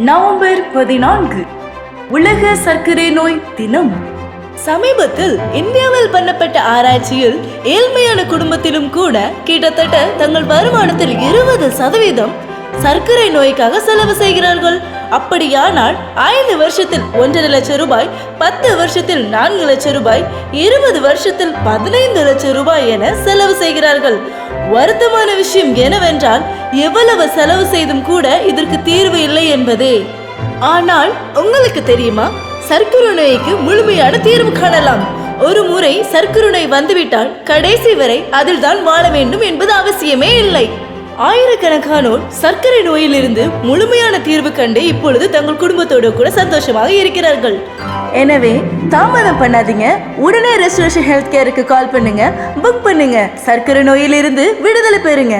November 14 உலக சர்க்கரை நோய் தினம். சமீபத்தில் இந்தியாவில் பண்ணப்பட்ட ஆராய்ச்சியில் ஏழ்மையான குடும்பத்திலும் கூட கிட்டத்தட்ட தங்கள் வருமானத்தில் 20% சர்க்கரை நோய்க்காக செலவு செய்கிறார்கள். அப்படியானால் 5 வருஷத்தில் 1.5 லட்சம் ரூபாய், 10 வருஷத்தில் 4 லட்சம் ரூபாய், 20 வருஷத்தில் 15 லட்சம் ரூபாய் என செலவு செய்கிறார்கள். வருத்தமான விஷயம் என்னவென்றால் எவ்வளவு செலவு செய்தும் கூட இதற்கு தீர்வு இல்லை என்பதே. ஆனால் உங்களுக்கு தெரியுமா, சர்க்கரை நோய்க்கு முழுமையான தீர்வு காணலாம். ஒரு முறை சர்க்கரை நோய் வந்துவிட்டால் கடைசி வரை அதில் தான் வாழ வேண்டும் என்பது அவசியமே இல்லை. ஆயிரக்கணக்கானோர் சர்க்கரை நோயிலிருந்து முழுமையான தீர்வு கண்டு இப்பொழுது தங்கள் குடும்பத்தோடு கூட சந்தோஷமாக இருக்கிறார்கள். எனவே தாமதம் பண்ணாதீங்க, உடனே ரெஸ்டோரேஷன் ஹெல்த் கேருக்கு கால் பண்ணுங்க, புக் பண்ணுங்க, சர்க்கரை நோயிலிருந்து விடுதலை பெறுங்க.